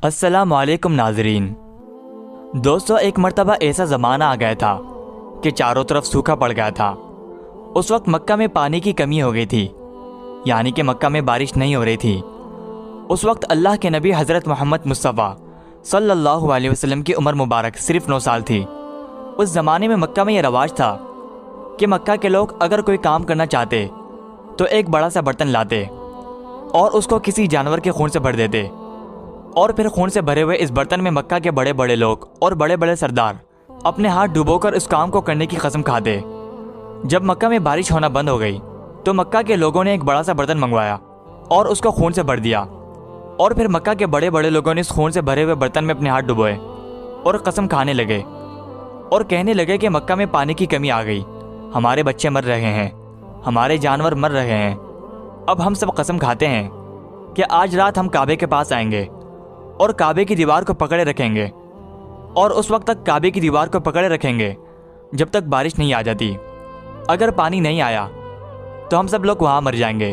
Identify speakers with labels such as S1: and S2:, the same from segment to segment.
S1: अस्सलाम वालेकुम नाजरीन। दोस्तों, एक मर्तबा ऐसा ज़माना आ गया था कि चारों तरफ सूखा पड़ गया था। उस वक्त मक्का में पानी की कमी हो गई थी, यानी कि मक्का में बारिश नहीं हो रही थी। उस वक्त अल्लाह के नबी हज़रत मोहम्मद मुस्तफ़ा सल्लल्लाहु अलैहि वसल्लम की उम्र मुबारक सिर्फ 9 साल थी। उस ज़माने में मक्का में यह रवाज था कि मक्का के लोग अगर कोई काम करना चाहते तो एक बड़ा सा बर्तन लाते और उसको किसी जानवर के खून से भर देते, और फिर खून से भरे हुए इस बर्तन में मक्का के बड़े बड़े लोग और बड़े बड़े सरदार अपने हाथ डुबोकर इस काम को करने की कसम खाते। जब मक्का में बारिश होना बंद हो गई तो मक्का के लोगों ने एक बड़ा सा बर्तन मंगवाया और उसको खून से भर दिया, और फिर मक्का के बड़े बड़े लोगों ने इस खून से भरे हुए बर्तन में अपने हाथ डुबोए और कसम खाने लगे और कहने लगे कि मक्का में पानी की कमी आ गई, हमारे बच्चे मर रहे हैं, हमारे जानवर मर रहे हैं। अब हम सब कसम खाते हैं कि आज रात हम काबे के पास आएंगे और काबे की दीवार को पकड़े रखेंगे, और उस वक्त तक काबे की दीवार को पकड़े रखेंगे जब तक बारिश नहीं आ जाती। अगर पानी नहीं आया तो हम सब लोग वहाँ मर जाएंगे,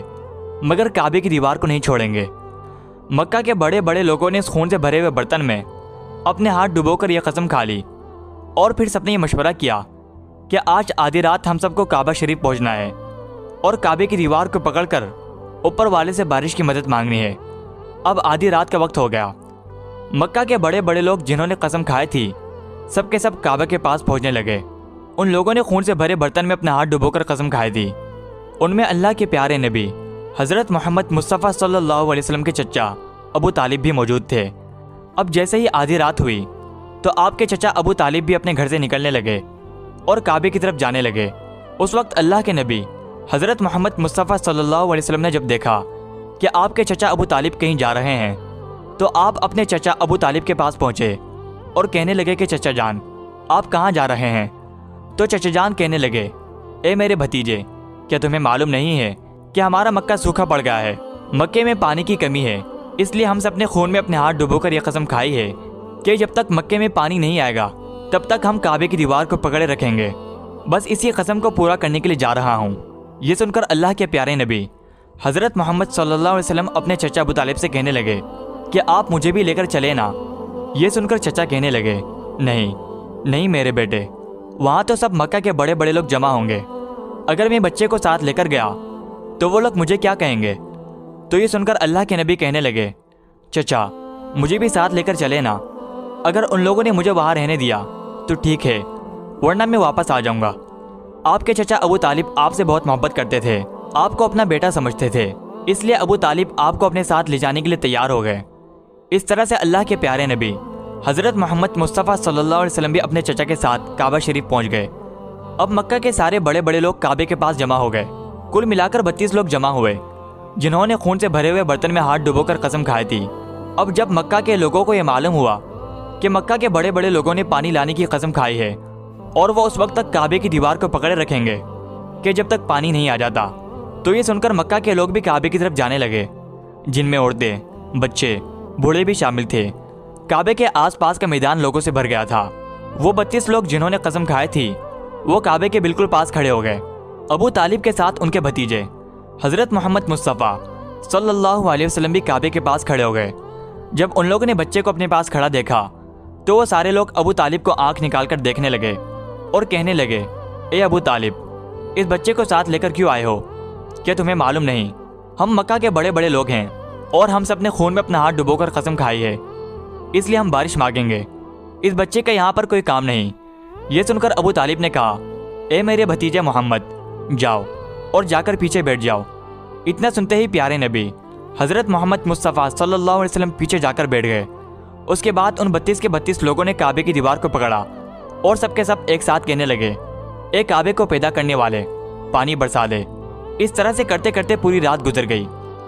S1: मगर काबे की दीवार को नहीं छोड़ेंगे। मक्का के बड़े बड़े लोगों ने इस खून से भरे हुए बर्तन में अपने हाथ डुबोकर यह कसम खा ली, और फिर सबने ये मशवरा किया कि आज आधी रात हम सबको काबा शरीफ पहुँचना है और काबे की दीवार को पकड़कर ऊपर वाले से बारिश की मदद मांगनी है। अब आधी रात का वक्त हो गया। मक्का के बड़े बड़े लोग जिन्होंने कसम खाई थी सब के सब काबा के पास पहुंचने लगे। उन लोगों ने खून से भरे बर्तन में अपना हाथ डुबोकर कसम खाई थी। उनमें अल्लाह के प्यारे नबी हज़रत मोहम्मद मुस्तफ़ा सल्लल्लाहु अलैहि वसल्लम के चचा अबू तालिब भी मौजूद थे। अब जैसे ही आधी रात हुई तो आपके चचा अबू तालिब भी अपने घर से निकलने लगे और काबे की तरफ जाने लगे। उस वक्त अल्लाह के नबी हज़रत मोहम्मद मुस्तफ़ा सल्लल्लाहु अलैहि वसल्लम ने जब देखा कि आपके चचा अबू तालिब कहीं जा रहे हैं तो आप अपने चचा अबू तालिब के पास पहुंचे और कहने लगे कि चचा जान, आप कहाँ जा रहे हैं? तो चचा जान कहने लगे, ए मेरे भतीजे, क्या तुम्हें मालूम नहीं है कि हमारा मक्का सूखा पड़ गया है, मक्के में पानी की कमी है, इसलिए हम सब ने खून में अपने हाथ डुबोकर यह कसम खाई है कि जब तक मक्के में पानी नहीं आएगा तब तक हम काबे की दीवार को पकड़े रखेंगे। बस इसी कसम को पूरा करने के लिए जा रहा हूँ। ये सुनकर अल्लाह के प्यारे नबी हज़रत मोहम्मद सल्लल्लाहु अलैहि वसल्लम अपने चचा अबू तालिब से कहने लगे कि आप मुझे भी लेकर चले ना। ये सुनकर चचा कहने लगे, नहीं नहीं मेरे बेटे, वहाँ तो सब मक्का के बड़े बड़े लोग जमा होंगे, अगर मैं बच्चे को साथ लेकर गया तो वो लोग मुझे क्या कहेंगे? तो ये सुनकर अल्लाह के नबी कहने लगे, चचा मुझे भी साथ लेकर चले ना, अगर उन लोगों ने मुझे वहाँ रहने दिया तो ठीक है, वरना मैं वापस आ जाऊँगा। आपके चचा अबू तालिब आपसे बहुत मोहब्बत करते थे, आपको अपना बेटा समझते थे, इसलिए अबू तालिब आपको अपने साथ ले जाने के लिए तैयार हो गए। इस तरह से अल्लाह के प्यारे नबी हज़रत मोहम्मद मुस्तफ़ा सल्लल्लाहु अलैहि वसल्लम भी अपने चचा के साथ काबा शरीफ पहुंच गए। अब मक्का के सारे बड़े बड़े लोग काबे के पास जमा हो गए। कुल मिलाकर 32 लोग जमा हुए जिन्होंने खून से भरे हुए बर्तन में हाथ डुबोकर कसम खाई थी। अब जब मक्का के लोगों को यह मालूम हुआ कि मक्का के बड़े बड़े लोगों ने पानी लाने की कसम खाई है और वो उस वक्त तक काबे की दीवार को पकड़े रखेंगे कि जब तक पानी नहीं आ जाता, तो ये सुनकर मक्का के लोग भी काबे की तरफ जाने लगे, जिनमें औरतें, बच्चे, बूढ़े भी शामिल थे। काबे के आसपास का मैदान लोगों से भर गया था। वो 32 लोग जिन्होंने कसम खाई थी वो काबे के बिल्कुल पास खड़े हो गए। अबू तालिब के साथ उनके भतीजे हज़रत मोहम्मद मुस्तफ़ा सल्लल्लाहु अलैहि वसल्लम भी काबे के पास खड़े हो गए। जब उन लोगों ने बच्चे को अपने पास खड़ा देखा तो वो सारे लोग अबू तालिब को आंख निकाल कर देखने लगे और कहने लगे, ए अबू तालिब, इस बच्चे को साथ लेकर क्यों आए हो? क्या तुम्हें मालूम नहीं हम मक्का के बड़े बड़े लोग हैं और हम सब ने खून में अपना हाथ डुबोकर कसम खाई है, इसलिए हम बारिश मांगेंगे, इस बच्चे का यहाँ पर कोई काम नहीं। ये सुनकर अबू तालिब ने कहा, ए मेरे भतीजे मोहम्मद, जाओ और जाकर पीछे बैठ जाओ। इतना सुनते ही प्यारे नबी हज़रत मोहम्मद मुस्तफ़ा सल्लल्लाहु अलैहि वसल्लम पीछे जाकर बैठ गए। उसके बाद उन 32 के 32 लोगों ने काबे की दीवार को पकड़ा और सबके सब एक साथ कहने लगे, ए काबे को पैदा करने वाले, पानी बरसा दे। इस तरह से करते करते पूरी रात गुजर गई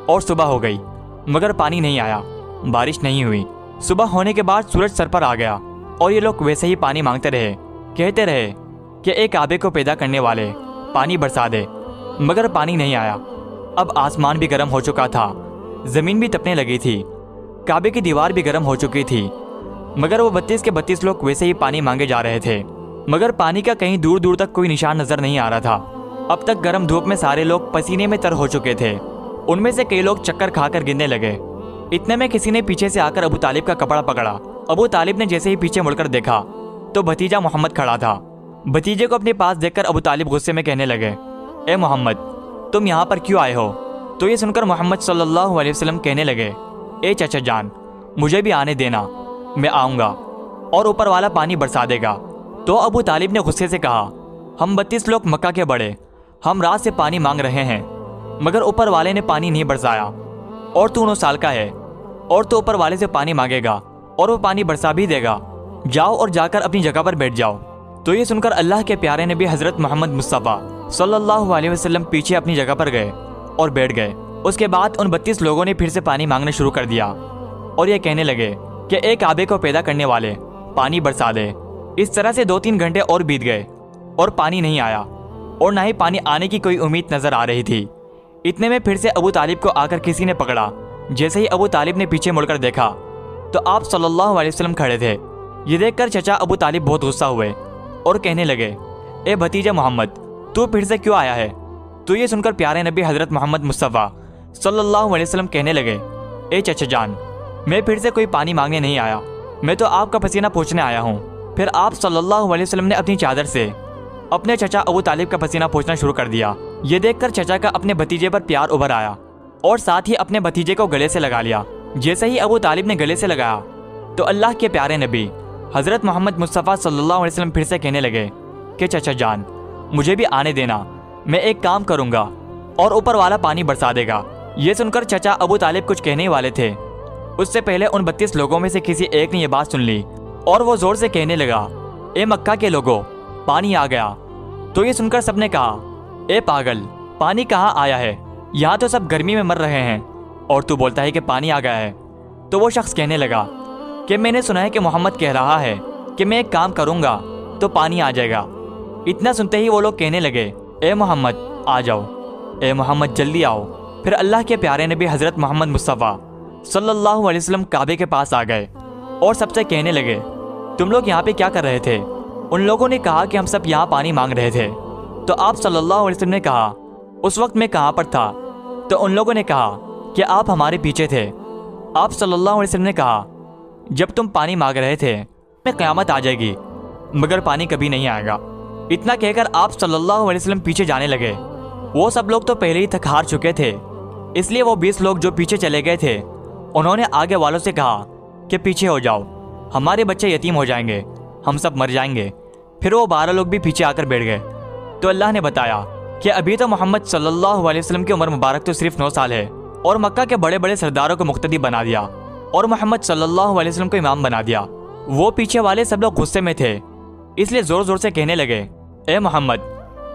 S1: और सुबह हो गई, मगर पानी नहीं आया, बारिश नहीं हुई। सुबह होने के बाद सूरज सर पर आ गया और ये लोग वैसे ही पानी मांगते रहे, कहते रहे कि ए काबे को पैदा करने वाले, पानी बरसा दे, मगर पानी नहीं आया। अब आसमान भी गर्म हो चुका था, ज़मीन भी तपने लगी थी, काबे की दीवार भी गर्म हो चुकी थी, मगर वो 32 के 32 लोग वैसे ही पानी मांगे जा रहे थे, मगर पानी का कहीं दूर दूर तक कोई निशान नजर नहीं आ रहा था। अब तक गर्म धूप में सारे लोग पसीने में तर हो चुके थे। उनमें से कई लोग चक्कर खाकर गिरने लगे। इतने में किसी ने पीछे से आकर अबू तालिब का कपड़ा पकड़ा। अबू तालिब ने जैसे ही पीछे मुड़कर देखा तो भतीजा मोहम्मद खड़ा था। भतीजे को अपने पास देखकर अबू तालिब गुस्से में कहने लगे, ए मोहम्मद, तुम यहाँ पर क्यों आए हो? तो ये सुनकर मोहम्मद सल्लल्लाहु अलैहि वसल्लम कहने लगे, ए चाचा जान, मुझे भी आने देना, मैं आऊँगा और ऊपर वाला पानी बरसा देगा। तो अबू तालिब ने गुस्से से कहा, हम 32 लोग मक्का के बड़े, हम रात से पानी मांग रहे हैं, मगर ऊपर वाले ने पानी नहीं बरसाया, और तू 9 साल का है और तू ऊपर वाले से पानी मांगेगा और वो पानी बरसा भी देगा। जाओ और जाकर अपनी जगह पर बैठ जाओ। तो ये सुनकर अल्लाह के प्यारे नबी हज़रत मोहम्मद मुस्तफ़ा सल्लल्लाहु अलैहि वसल्लम पीछे अपनी जगह पर गए और बैठ गए। उसके बाद उन 32 लोगों ने फिर से पानी मांगना शुरू कर दिया और ये कहने लगे कि एक काबे को पैदा करने वाले पानी बरसा दे। इस तरह से 2-3 घंटे और बीत गए और पानी नहीं आया और ना ही पानी आने की कोई उम्मीद नजर आ रही थी। इतने में फिर से अबू तालिब को आकर किसी ने पकड़ा। जैसे ही अबू तालिब ने पीछे मुड़कर देखा तो आप सल्लल्लाहु अलैहि वसल्लम खड़े थे। ये देखकर चचा अबू तालिब बहुत गुस्सा हुए और कहने लगे, ए भतीजा मोहम्मद, तू फिर से क्यों आया है? तो ये सुनकर प्यारे नबी हज़रत मोहम्मद मुस्तफ़ा सल्लल्लाहु अलैहि वसल्लम कहने लगे, ए चचा जान, मैं फिर से कोई पानी मांगने नहीं आया, मैं तो आपका पसीना पोंछने आया हूँ। फिर आप सल्लल्लाहु अलैहि वसल्लम ने अपनी चादर से अपने चचा अबू तालिब का पसीना पोंछना शुरू कर दिया। ये देखकर चचा का अपने भतीजे पर प्यार उभर आया और साथ ही अपने भतीजे को गले से लगा लिया। जैसे ही अबू तालिब ने गले से लगाया तो अल्लाह के प्यारे नबी हज़रत मोहम्मद मुस्तफ़ा सल्लल्लाहु अलैहि वसल्लम फिर से कहने लगे कि चचा जान, मुझे भी आने देना, मैं एक काम करूँगा और ऊपर वाला पानी बरसा देगा। ये सुनकर चचा अबू तालिब कुछ कहने ही वाले थे, उससे पहले उन 32 लोगों में से किसी एक ने यह बात सुन ली और वो जोर से कहने लगा, ए मक्का के लोगों, पानी आ गया। तो ये सुनकर सबने कहा, ए पागल, पानी कहाँ आया है? यहाँ तो सब गर्मी में मर रहे हैं और तू बोलता है कि पानी आ गया है। तो वो शख्स कहने लगा कि मैंने सुना है कि मोहम्मद कह रहा है कि मैं एक काम करूँगा तो पानी आ जाएगा। इतना सुनते ही वो लोग कहने लगे, ए मोहम्मद आ जाओ, ए मोहम्मद जल्दी आओ। फिर अल्लाह के प्यारे नबी हज़रत मोहम्मद मुस्तफ़ा सल्लल्लाहु अलैहि वसल्लम काबे के पास आ गए और सबसे कहने लगे, तुम लोग यहाँ पे क्या कर रहे थे? उन लोगों ने कहा कि हम सब यहाँ पानी मांग रहे थे। तो आप सल्लल्लाहु अलैहि वसल्लम ने कहा, उस वक्त मैं कहाँ पर था? तो उन लोगों ने कहा कि आप हमारे पीछे थे। आप सल्लल्लाहु अलैहि वसल्लम ने कहा, जब तुम पानी मांग रहे थे मैं क़यामत आ जाएगी, मगर पानी कभी नहीं आएगा। इतना कहकर आप सल्लल्लाहु अलैहि वसल्लम पीछे जाने लगे। वो सब लोग तो पहले ही थक हार चुके थे, इसलिए वो 20 लोग जो पीछे चले गए थे उन्होंने आगे वालों से कहा कि पीछे हो जाओ, हमारे बच्चे यतीम हो जाएंगे, हम सब मर जाएंगे। फिर वो 12 लोग भी पीछे आकर बैठ गए। तो अल्लाह ने बताया कि अभी तो मोहम्मद सल्लल्लाहु अलैहि वसल्लम की उम्र मुबारक तो सिर्फ 9 साल है और मक्का के बड़े बड़े सरदारों को मुक्तदी बना दिया और मोहम्मद सल्लल्लाहु अलैहि वसल्लम को इमाम बना दिया। वो पीछे वाले सब लोग गुस्से में थे, इसलिए जोर जोर से कहने लगे, ए मोहम्मद,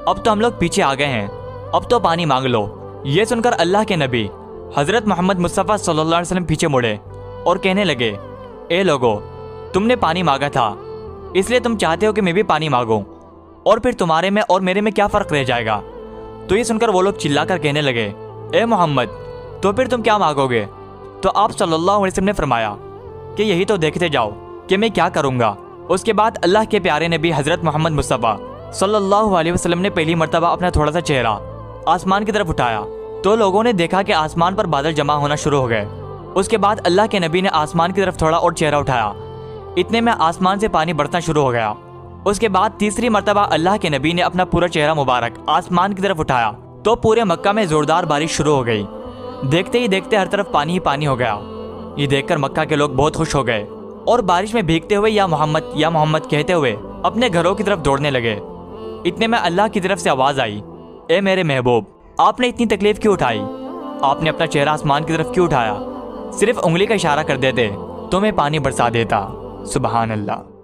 S1: अब तो हम लोग पीछे आ गए हैं, अब तो पानी मांग लो। ये सुनकर अल्लाह के नबी हज़रत मोहम्मद मुस्तफ़ा सल्लल्लाहु अलैहि वसल्लम पीछे मुड़े और कहने लगे, ए लोगो, तुमने पानी मांगा था, इसलिए तुम चाहते हो कि मैं भी पानी मांगूं, और फिर तुम्हारे में और मेरे में क्या फ़र्क रह जाएगा? तो ये सुनकर वो लोग चिल्लाकर कहने लगे, ए मोहम्मद, तो फिर तुम क्या मांगोगे? तो आप सल्लल्लाहु अलैहि वसल्लम ने फरमाया कि यही तो देखते जाओ कि मैं क्या करूँगा। उसके बाद अल्लाह के प्यारे नबी हज़रत मोहम्मद मुस्तफ़ा सल्लल्लाहु अलैहि वसल्लम ने पहली मर्तबा अपना थोड़ा सा चेहरा आसमान की तरफ उठाया तो लोगों ने देखा कि आसमान पर बादल जमा होना शुरू हो गए। उसके बाद अल्लाह के नबी ने आसमान की तरफ थोड़ा और चेहरा उठाया, इतने में आसमान से पानी बरसना शुरू हो गया। उसके बाद तीसरी मर्तबा अल्लाह के नबी ने अपना पूरा चेहरा मुबारक आसमान की तरफ उठाया तो पूरे मक्का में जोरदार बारिश शुरू हो गई। देखते ही देखते हर तरफ पानी ही पानी हो गया। ये देखकर मक्का के लोग बहुत खुश हो गए और बारिश में भीगते हुए या मोहम्मद कहते हुए अपने घरों की तरफ दौड़ने लगे। इतने में अल्लाह की तरफ से आवाज़ आई, ए मेरे महबूब, आपने इतनी तकलीफ क्यों उठाई? आपने अपना चेहरा आसमान की तरफ क्यों उठाया? सिर्फ उंगली का इशारा कर देते तो मैं पानी बरसा देता। सुबहान अल्लाह।